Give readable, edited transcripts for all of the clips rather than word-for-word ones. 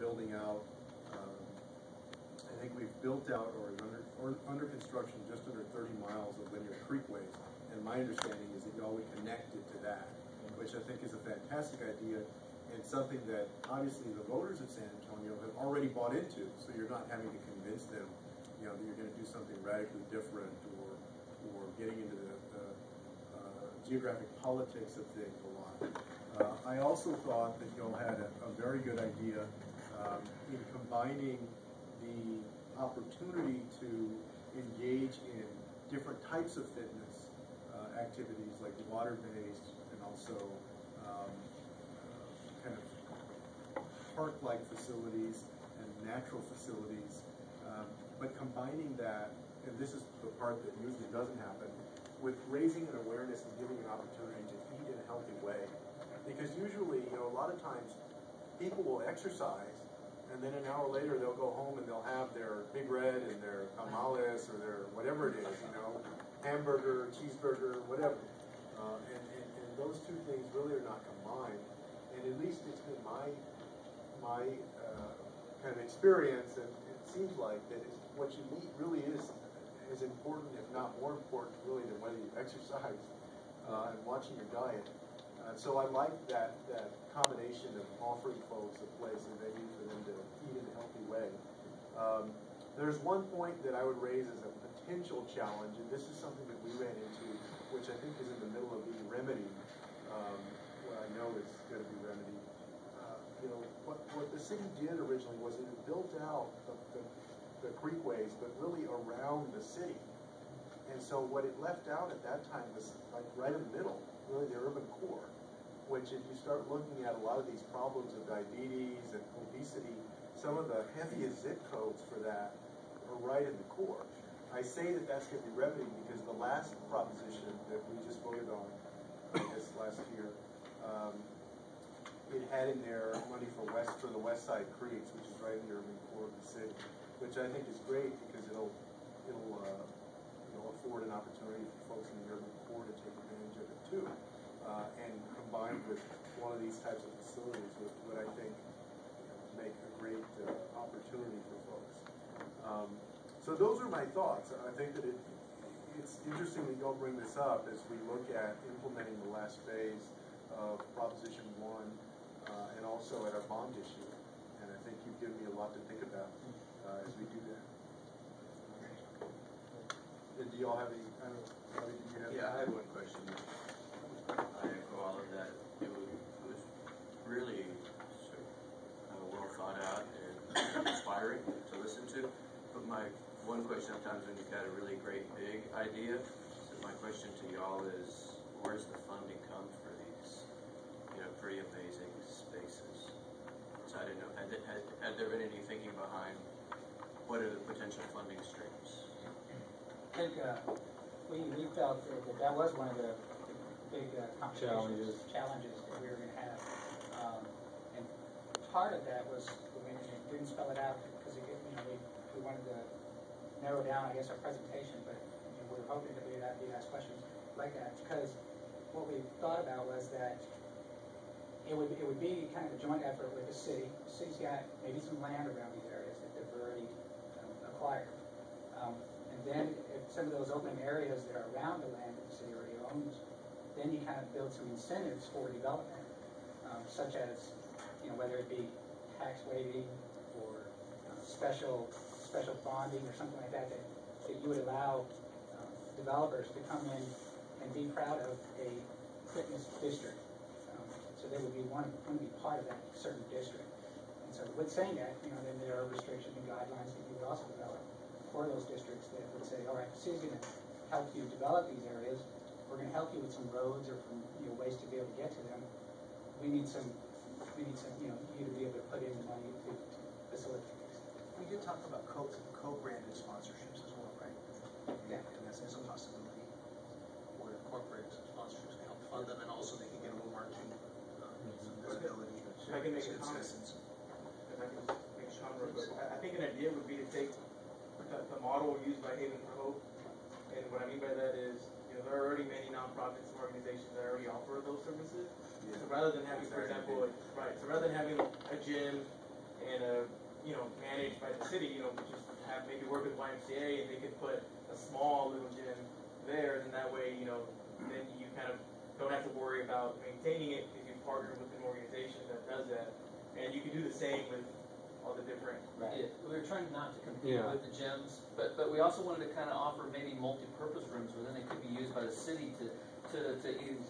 building out. I think we've built out or under construction just under 30 miles of linear creekways, and my understanding is that y'all would connect it to that, which I think is a fantastic idea and something that obviously the voters of San Antonio have already bought into. So you're not having to convince them, that you're going to do something radically different or getting into the geographic politics of things a lot. I also thought that y'all had a very good idea in combining the opportunity to engage in different types of fitness activities like water-based and also kind of park-like facilities and natural facilities, but combining that, and this is the part that usually doesn't happen, with raising an awareness and giving an opportunity to eat in a healthy way. Because usually, a lot of times people will exercise and then an hour later they'll go home and they'll have their Big Red and their tamales or their whatever it is, hamburger, cheeseburger, whatever. And those two things really are not combined. And at least it's been my kind of experience, and it seems like that what you eat really is as important, if not more important, really, than whether you exercise and watching your diet. So I like that combination of offering folks a place and venue for them to eat in a healthy way. There's one point that I would raise as a potential challenge, and this is something that we ran into, which I think is in the middle of being remedied. What I know is going to be remedied. What the city did originally was it built out the creekways, but really around the city. And so what it left out at that time was like right in the middle, really the urban core, which if you start looking at a lot of these problems of diabetes and obesity, some of the heaviest zip codes for that are right in the core. I say that that's going to be remedied because the last proposition that we just voted on this last year, it had in there money for the West Side Creeks, which is right in the urban core of the city, which I think is great because it'll afford an opportunity for folks in the urban core to take advantage of it too. And combined with one of these types of facilities would I think make a great opportunity for folks. So those are my thoughts. I think that it's interesting that y'all bring this up as we look at implementing the last phase of Proposition 1 and also at our bond issue. And I think you've given me a lot to think about as we do that. And do y'all have any, I don't know, did you have? Yeah, I have one question. I echo all of that. It was really well thought out and inspiring to listen to. But my one question, sometimes when you've got a really great big idea, so my question to y'all is, where's the funding come for these, pretty amazing spaces? So I didn't know, had there been any thinking behind what are the potential funding streams? I think we felt that was one of the big challenges that we were going to have. And part of that was, we didn't spell it out because we wanted to narrow down, I guess, our presentation, but we were hoping that we'd ask questions like that, because what we thought about was that it would be kind of a joint effort with the city. The city's got maybe some land around these areas that they've already acquired. And then if some of those open areas that are around the land that the city already owns, then you kind of build some incentives for development, such as, whether it be tax waiving or special bonding or something like that, that you would allow developers to come in and be proud of a fitness district. So they would want to be part of that certain district. And so with saying that, then there are restrictions and guidelines that you would also develop for those districts that would say, all right, the city's going to help you develop these areas. We're going to help you with some roads or from ways to be able to get to them. We need some you to be able to put in the money to facilitate this. We did talk about co-branded sponsorships as well, right? Yeah. And that's a possibility where corporate sponsorships can help fund them, and also they can get a little marketing visibility. If I can make a comment. If I can make a comment real quick. I think an idea would be to take the model used by Haven for Hope, and what I mean by that is, there are already many nonprofits and organizations that already offer those services. Yeah. So rather than having, for example, so rather than having a gym, a and managed by the city, just have maybe work with YMCA, and they could put a small little gym there, and that way, then you kind of don't have to worry about maintaining it because you partner with an organization that does that, and you can do the same with all the different. Yeah, we were trying not to compete with the gyms, but we also wanted to kind of offer maybe multi-purpose rooms where then they could be used by the city to either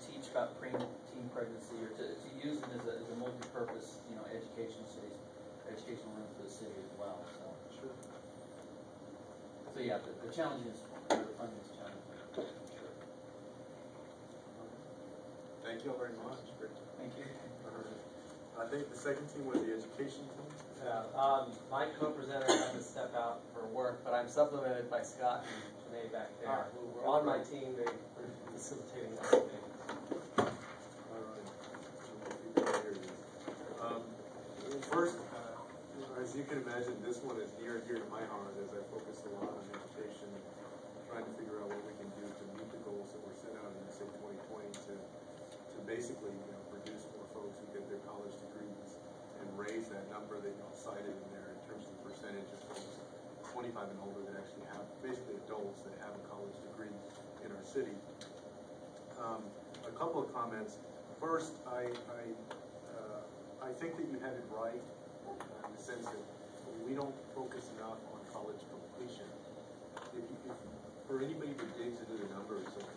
teach about preteen pregnancy or to use them as a multi-purpose, educational room for the city as well. So, so yeah, the challenge is the funding is challenging. Sure. Thank you all very much. Thank you. I think the second team was the education team. Yeah, my co-presenter had to step out for work, but I'm supplemented by Scott and Janae back there, who were on my team. They were facilitating that meeting. All right. First, as you can imagine, this one is near and dear to my heart as I focus a lot on education, trying to figure out what we can do to meet the goals that were set out in SA 2020 to basically produce more folks who get their college degrees and raise that number that y'all cited in there in terms of the percentage of folks 25 and older that actually have, basically adults that have a college degree in our city. A couple of comments. First, I think that you had it right in the sense that we don't focus enough on college completion. If for anybody who digs into the numbers of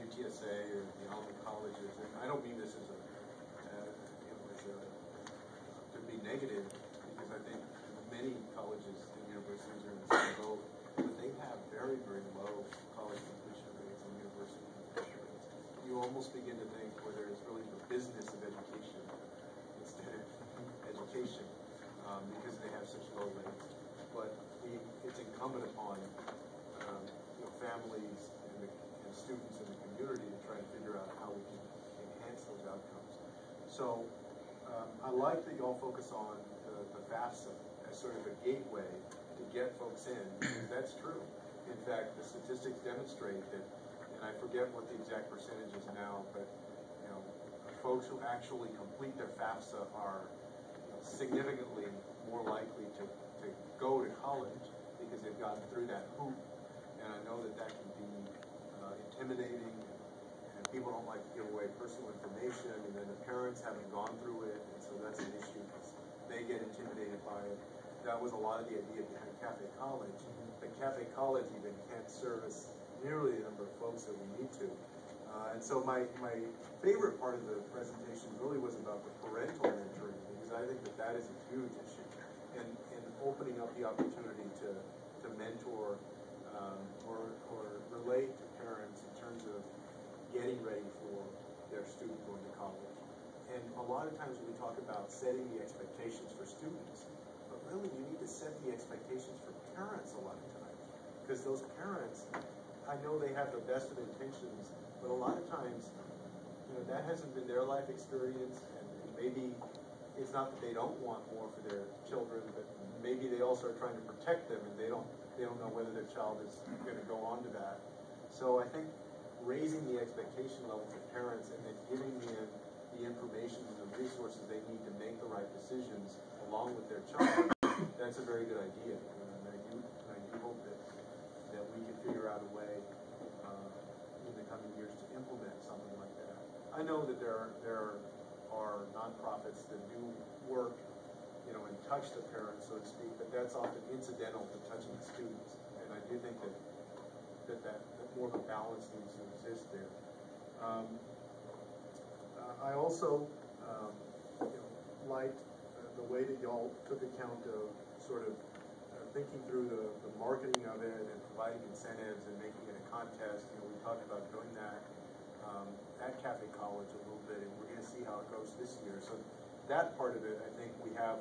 UTSA or the alma colleges, and I don't mean this as to be negative, because I think many colleges and universities are in the same boat, but they have very, very low college completion rates and university completion rates. You almost begin to think whether it's really the business of education instead of education, because they have such low rates. But it's incumbent upon families and students in the community to try to figure out how we can enhance those outcomes. So I like that you all focus on the FAFSA as sort of a gateway to get folks in, because that's true. In fact, the statistics demonstrate that, and I forget what the exact percentage is now, but folks who actually complete their FAFSA are significantly more likely to go to college because they've gotten through that hoop. And I know that can be intimidating, and people don't like to give away personal information, and then the parents haven't gone through it, and so that's an issue because they get intimidated by it. That was a lot of the idea behind Cafe College. But Cafe College even can't service nearly the number of folks that we need to. And so my favorite part of the presentation really was about the parental mentoring, because I think that is a huge issue. And opening up the opportunity to mentor or relate to parents in terms of getting ready for their student going to college. And a lot of times we talk about setting the expectations for students, but really you need to set the expectations for parents a lot of times. Because those parents, I know they have the best of intentions, but a lot of times, that hasn't been their life experience, and maybe it's not that they don't want more for their children, but maybe they also are trying to protect them, and they don't know whether their child is going to go on to that. So I think raising the expectation levels of parents and then giving them the information and the resources they need to make the right decisions along with their child, that's a very good idea. And I do hope that we can figure out a way in the coming years to implement something like that. I know that there are nonprofits that do work, and touch the parents, so to speak, but that's often incidental to touching the students. And I do think that more of a balance needs to exist there. I also liked the way that y'all took account of sort of thinking through the marketing of it and providing incentives and making it a contest. We talked about doing that at Cafe College a little bit, and we're going to see how it goes this year. So that part of it, I think we have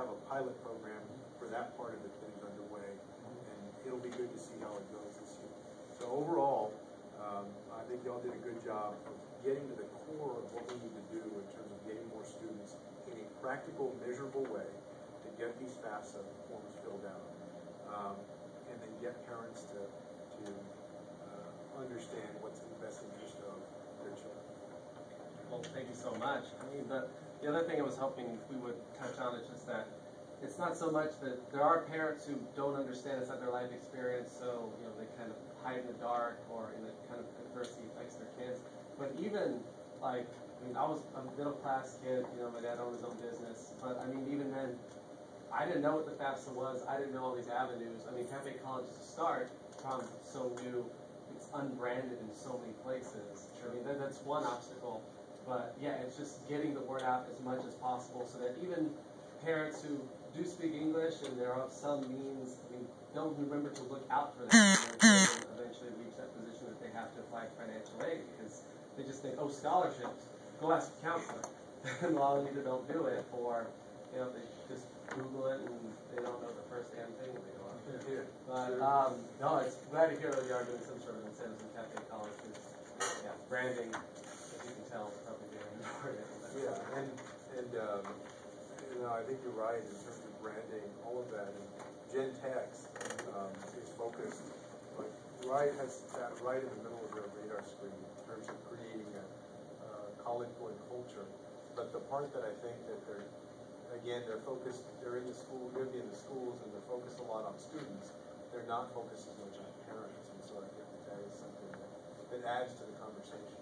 a pilot program for that part of the things underway, and it'll be good to see how it goes this year. So overall, I think y'all did a good job of getting to the core of what we need to do in terms of getting more students in a practical, measurable way to get these FAFSA forms filled out, and then get parents to understand what's in the best interest of their children. Well, thank you so much. I mean, the other thing I was hoping we would touch on is just that it's not so much that there are parents who don't understand, it's not their life experience, so they kind of hide in the dark or in the kind of adversity affects their kids. But even like, I was a middle class kid, my dad owned his own business, but even then, I didn't know what the FAFSA was, I didn't know all these avenues. Cafe College to start, Tom's so new, it's unbranded in so many places. That's one obstacle. But yeah, it's just getting the word out as much as possible so that even parents who do speak English and they're of some means, they'll remember to look out for that and eventually reach that position that they have to apply financial aid because they just think, oh, scholarships, go ask a counselor. And a lot of them either don't do it or they just Google it and they don't know the first damn thing they go on. But no, it's glad to hear that they are doing some sort of incentives in Cafe College because branding, as you can tell, is probably very important. Yeah, and I think you're right in terms of branding, all of that. And Gen Text is focused, like right has that right in the middle of their radar screen in terms of creating a college-going culture. But the part that I think that they're focused, they're in the school, they're in the schools, and they're focused a lot on students. They're not focused as much on parents, and so I think that is something that adds to the conversation.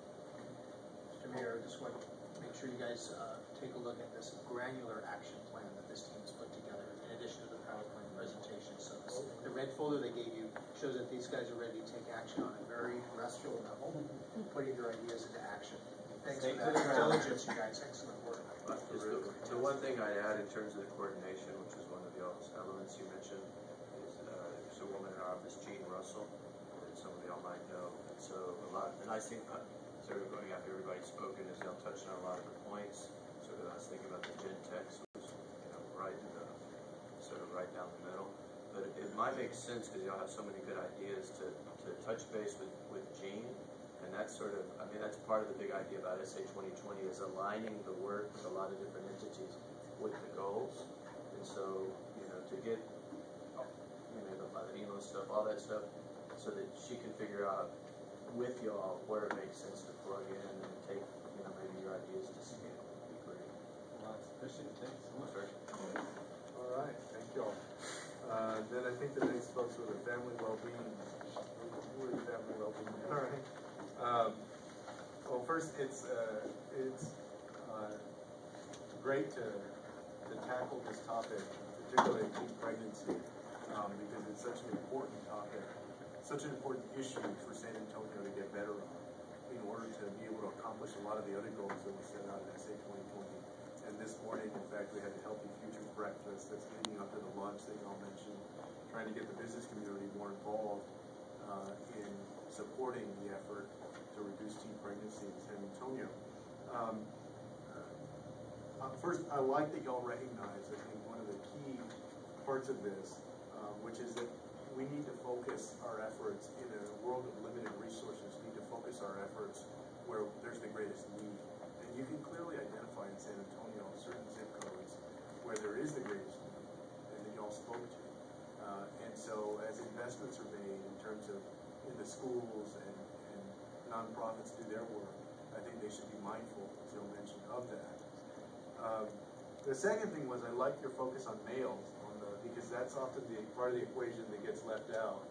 Mr. Mayor, I just want to make sure you guys take a look at this granular action plan that this team has put together in addition to the PowerPoint presentation. So the red folder they gave you shows that these guys are ready to take action on a very terrestrial level, putting your ideas into action. Thanks for that diligence, you guys. Excellent work. The one thing I'd add in terms of the coordination, which is one of the elements you mentioned, is there's a woman in our office, Jean Russell, that some of y'all might know. And so and I think sort of going after everybody's spoken is y'all touched on a lot of the points. Sort of I was thinking about the Gen Text, which right down the middle. But it might make sense because y'all have so many good ideas to touch base with Jean. And that's sort of, that's part of the big idea about SA 2020 is aligning the work with a lot of different entities with the goals. And so, to get, the email stuff, all that stuff, so that she can figure out with y'all where it makes sense to plug in and take, maybe your ideas to scale. Would be great. Well, that's appreciated. Thanks so much. All right, thank y'all. Then I think the next folks were the family well-being. Who are the family well-being? All right. Well, first, it's great to tackle this topic, particularly teen pregnancy, because it's such an important topic, such an important issue for San Antonio to get better on in order to be able to accomplish a lot of the other goals that we set out in SA 2020. And this morning, in fact, we had a Healthy Futures breakfast that's leading up to the lunch that y'all mentioned, trying to get the business community more involved in supporting the effort to reduce teen pregnancy in San Antonio. First, I like that y'all recognize, I think, one of the key parts of this, which is that we need to focus our efforts in a world of limited resources. We need to focus our efforts where there's the greatest need. And you can clearly identify in San Antonio certain zip codes where there is the greatest need, and that y'all spoke to. And so as investments are made in terms of in the schools and nonprofits do their work, I think they should be mindful, as you mentioned, of that. The second thing was I like your focus on males, because that's often the part of the equation that gets left out,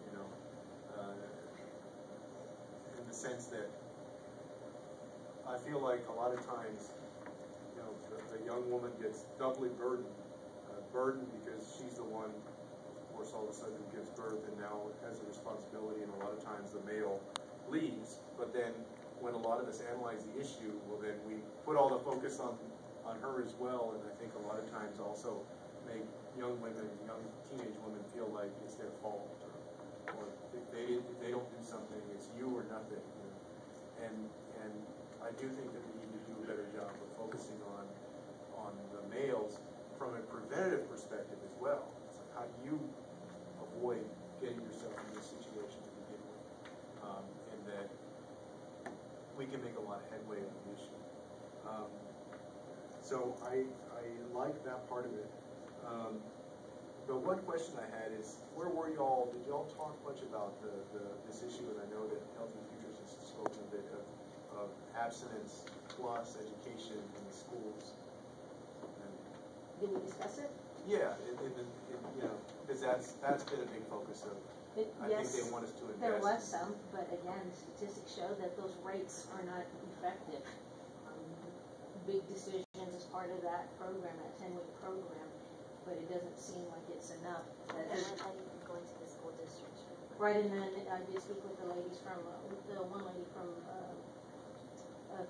in the sense that I feel like a lot of times, the young woman gets doubly burdened because she's the one, of course, all of a sudden gives birth and now has a responsibility, and a lot of times the male leaves, but then when a lot of us analyze the issue, well then we put all the focus on her as well, and I think a lot of times also make young teenage women feel like it's their fault, or if they don't do something, it's you or nothing. And I do think that we need to do a better job of focusing on the males from a preventative perspective as well. It's like, how do you avoid getting yourself in this situation to begin with? And that we can make a lot of headway on the issue. So I like that part of it. But one question I had is, where were y'all? Did y'all talk much about this issue? And I know that Healthy Futures has spoken a bit of abstinence plus education in the schools. Did we discuss it? Yeah, you know, because that's been a big focus of, I think they want us to invest. There was some, but again, statistics show that those rates are not effective. Big decisions as part of that program, that 10-week program, but it doesn't seem like it's enough. How do you go into the school districts? Right, and then I did speak with the ladies from, the one lady from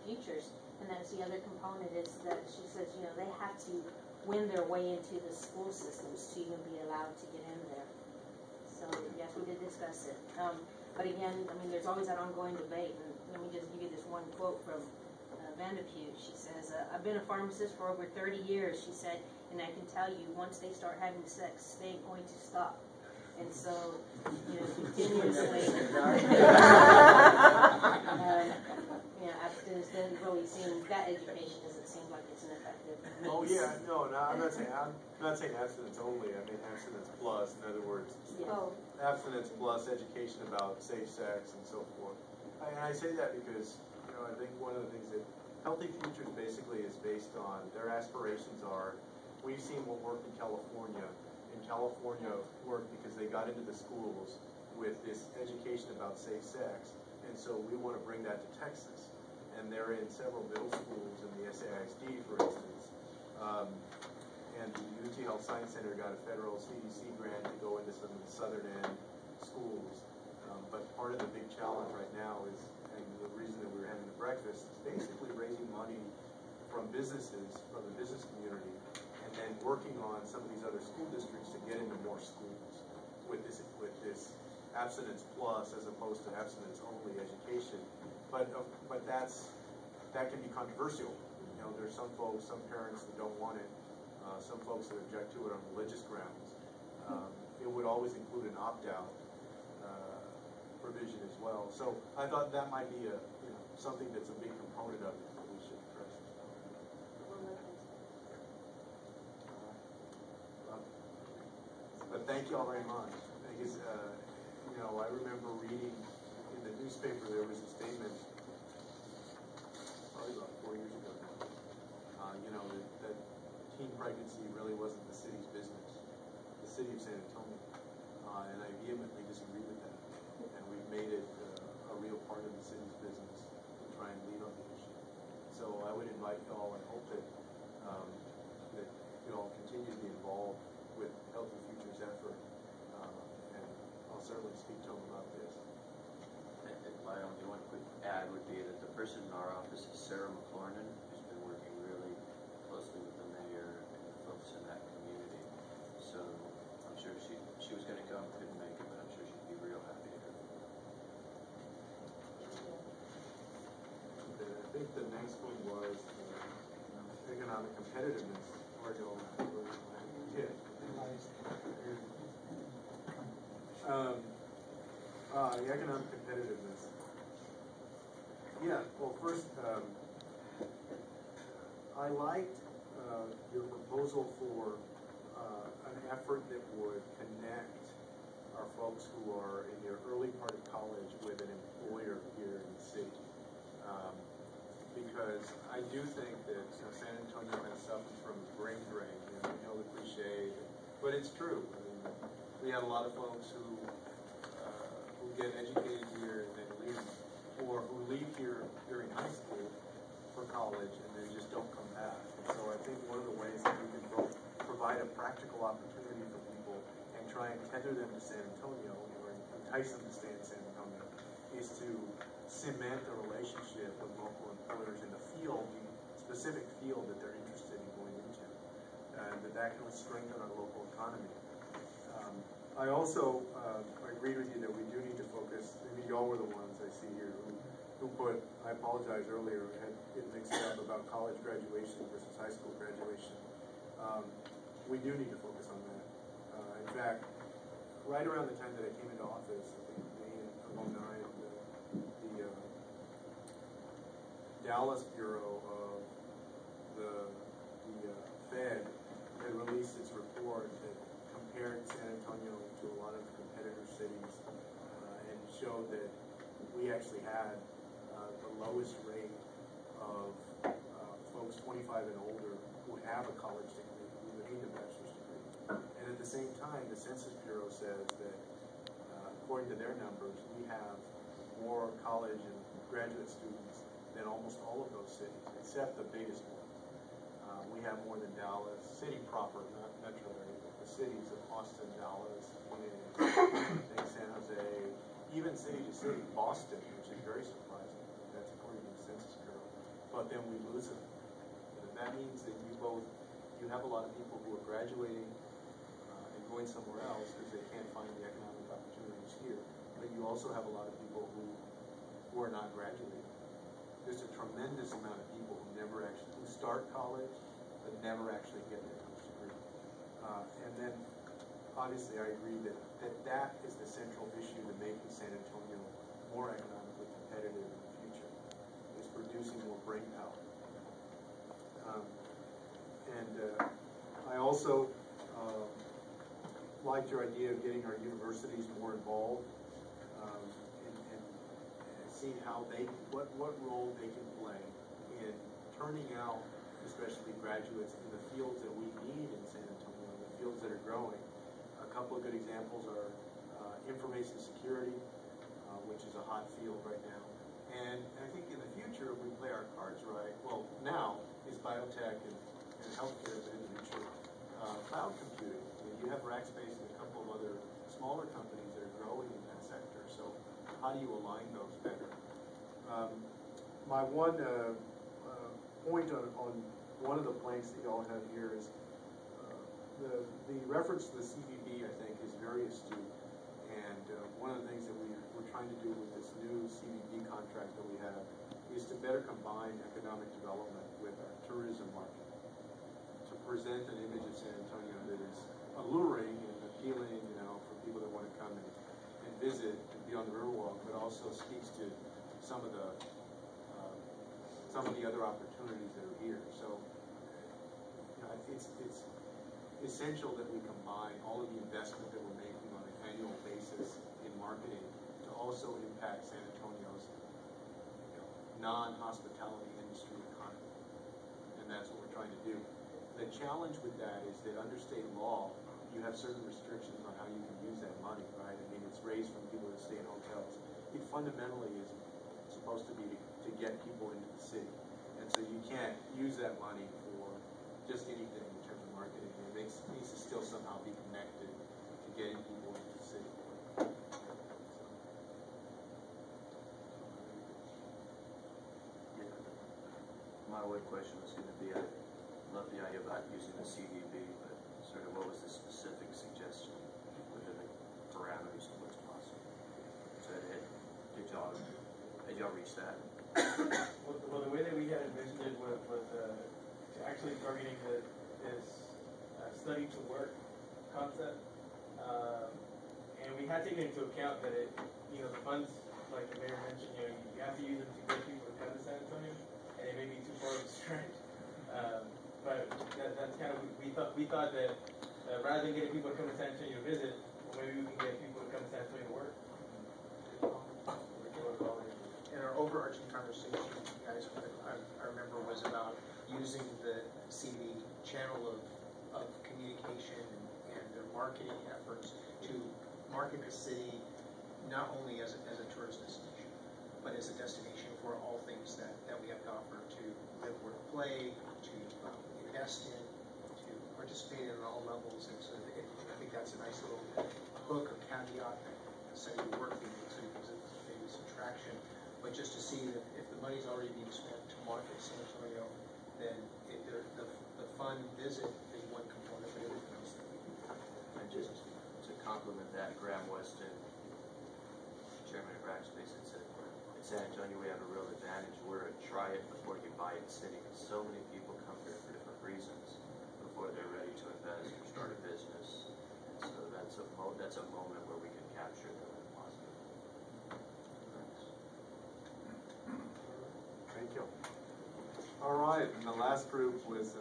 Futures, and that's the other component is that she says, you know, they have to win their way into the school systems to even be allowed to get in there. So yes, we did discuss it. But again, I mean, there's always that ongoing debate, and let me just give you this one quote from Vanderpute. She says, I've been a pharmacist for over 30 years, she said, and I can tell you, once they start having sex, they ain't going to stop. And so, you know, continuously, abstinence doesn't really seem, that education doesn't seem like it's an effective. Oh yeah, no, I'm not saying abstinence only. I mean abstinence plus. In other words, abstinence plus education about safe sex and so forth. And I say that because, you know, I think one of the things that Healthy Futures basically is based on, their aspirations are, we've seen what worked in California. In California worked because they got into the schools with this education about safe sex, and so we want to bring that to Texas. And they're in several middle schools in the SAISD, for instance. And the UT Health Science Center got a federal CDC grant to go into some of the southern end schools. But part of the big challenge right now is, and the reason that we were having the breakfast, is basically raising money from businesses, from the business community, and then working on some of these other school districts to get into more schools with this abstinence plus as opposed to abstinence only education. But that can be controversial. You know, there's some folks, some parents that don't want it, some folks that object to it on religious grounds. It would always include an opt-out provision as well. So I thought that might be something that's a big component of it that we should address. But thank you all very much. Because, you know, I remember reading in the newspaper there was a statement probably about 4 years ago now, you know, that teen pregnancy really wasn't the city's business, the city of San Antonio. And I vehemently disagree with that. And we've made it a real part of the city's business to try and lead on the issue. So I would invite you all and hope that you all continue to be involved with Healthy Futures effort. And I'll certainly speak to them about this. My only one quick add would be that the person in our office is Sarah McLornan, who's been working really closely with the mayor and the folks in that community. So I'm sure she was going to come, couldn't make it, but I'm sure she'd be real happy to. I think the next one was economic competitiveness. The economic competitiveness. Yeah, well first, I liked your proposal for an effort that would connect our folks who are in their early part of college with an employer here in the city. Because I do think that San Antonio has suffered from brain drain. You know the cliche, but it's true. I mean, we have a lot of folks who get educated here and then leave, or who leave here during high school for college and then just don't come back. And so I think one of the ways that we can both provide a practical opportunity for people and try and tether them to San Antonio or entice them to stay in San Antonio is to cement a relationship with local employers in the field, the specific field that they're interested in going into, and that can strengthen our local economy. I also agreed with you that we do need to focus, maybe y'all were the ones I see here who put, I apologize earlier, had it mixed up about college graduation versus high school graduation. We do need to focus on that. In fact, right around the time that I came into office, I think May of 2009, the Dallas Bureau of the Fed had released its report that compared San Antonio to a lot of competitor cities and showed that we actually had the lowest rate of folks 25 and older who have a college degree, who need a bachelor's degree. time, the Census Bureau says that, according to their numbers, we have more college and graduate students than almost all of those cities, except the biggest ones. We have more than Dallas, city proper, not metro area, but the cities of Austin, Dallas, Phoenix, San Jose, even city to city, Boston, which is very surprising. That's according to the Census Bureau. But then we lose them. And that means that you have a lot of people who are graduating and going somewhere else because they can't find the economic opportunities here. But you also have a lot of people who are not graduating. There's a tremendous amount of people who start college but never actually get their college degree. And then, obviously, I agree that is the central issue to making San Antonio more economically competitive in the future, is producing more brain power. I also liked your idea of getting our universities more involved and seeing what role they can play in turning out, especially graduates, in the fields that we need in San Antonio, the fields that are growing. A couple of good examples are information security, which is a hot field right now. And I think in the future, if we play our cards right, well, now is biotech and healthcare, but in the future, cloud computing. You have Rackspace and a couple of other smaller companies that are growing in that sector. So how do you align those better? My one point on one of the planks that y'all have here is the reference to the CVB, I think, is very astute. And one of the things that we're trying to do with this new CVB contract that we have is to better combine economic development with our tourism market, to present an image of San Antonio that is alluring and appealing, for people that want to come and visit and be on the Riverwalk, but also speaks to some of the other opportunities that are here. So, it's essential that we combine all of the investment that we're making on an annual basis in marketing to also impact San Antonio's non-hospitality industry economy. And that's what we're trying to do. The challenge with that is that under state law, you have certain restrictions on how you can use that money, right? I mean, it's raised from people that stay in hotels. It fundamentally is supposed to be to get people into the city. And so you can't use that money for just anything in terms of marketing. It needs to still somehow be connected to getting people into the city. My one question was going to be, I love the idea about using the CVB, but sort of what was the specific suggestion within the parameters of what's possible? So did y'all reach that? Well, the way that we had envisioned it was to actually targeting this study to work concept, and we had taken into account that the funds, like the mayor mentioned, you have to use them to get people to come to San Antonio, and it may be too far of a stretch. But that's kind of we thought that rather than getting people to come to San Antonio to visit, maybe we can get people to come to San Antonio to work. And our overarching conversation, guys, I remember was about using the CV channel of communication and their marketing efforts to market the city not only as a tourist destination, but as a destination for all things that we have to offer to live, work, play, to invest in, to participate in all levels. And so I think that's a nice little hook or caveat that say the work thing so because it's a famous attraction. But just to see that if the money's already being spent to market San Antonio, then the fun visit is one component, but everything else that we do. And just to complement that, Graham Weston, chairman of Rackspace, had said, in San Antonio we have a real advantage. We're a try it before you buy it city. So many people come here for different reasons before they're ready to invest or start a business. And so that's a moment where we can capture them in a positive way. Thank you. All right, and the last group was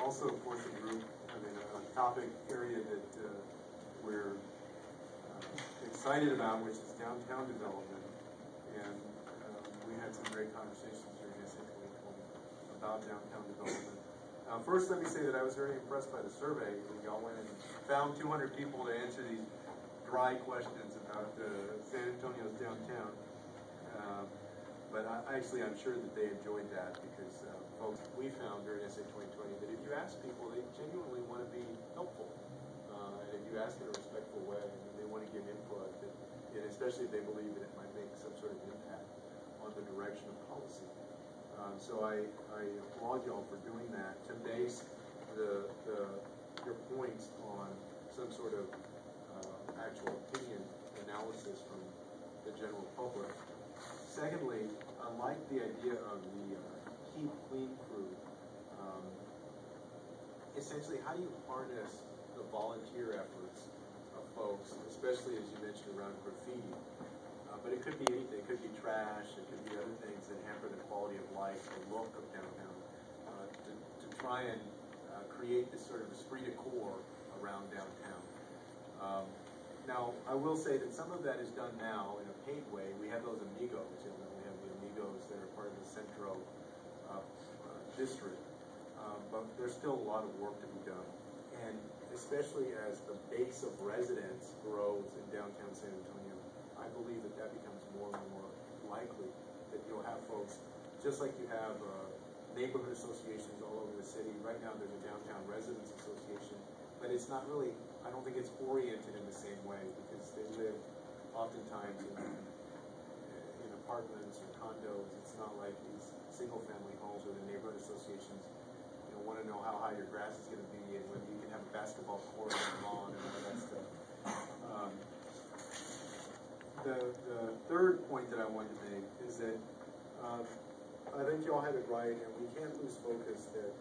also a portion group, a topic area that we're excited about, which is downtown development. And we had some great conversations during SAC 2020 about downtown development. First, let me say that I was very impressed by the survey. Y'all went and found 200 people to answer these dry questions about San Antonio's downtown. But I'm sure that they enjoyed that because folks, we found during SA 2020 that if you ask people, they genuinely want to be helpful. And if you ask in a respectful way, they want to give input, and especially if they believe that it might make some sort of impact on the direction of policy. So I applaud y'all for doing that to base your points on some sort of actual opinion analysis from the general public. Secondly, I like the idea of the Keep Clean crew. Essentially, how do you harness the volunteer efforts of folks, especially as you mentioned around graffiti? But it could be anything. It could be trash. It could be other things that hamper the quality of life, the look of downtown. To try and create this sort of esprit de corps around downtown. Now, I will say that some of that is done now in a paid way. We have those amigos. We have the amigos that are part of the Centro district. But there's still a lot of work to be done. And especially as the base of residents grows in downtown San Antonio, I believe that that becomes more and more likely that you'll have folks, just like you have neighborhood associations all over the city. Right now there's a downtown residents association, but it's not really, I don't think it's oriented in the same way because they live oftentimes in apartments or condos. It's not like these single family homes where the neighborhood associations want to know how high your grass is going to be and whether you can have a basketball court and lawn and all that stuff. The third point that I wanted to make is that I think y'all have it right, and we can't lose focus that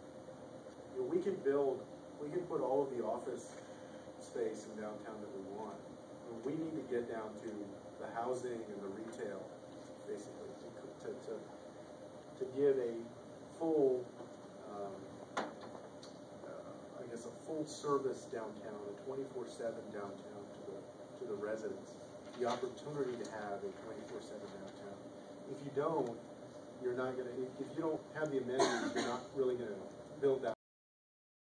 we can put all of the office space in downtown that we want. We need to get down to the housing and the retail, basically, to give a full, a full service downtown, a 24/7 downtown to the residents. The opportunity to have a 24/7 downtown. If you don't, you're not going to. If you don't have the amenities, you're not really going to build that.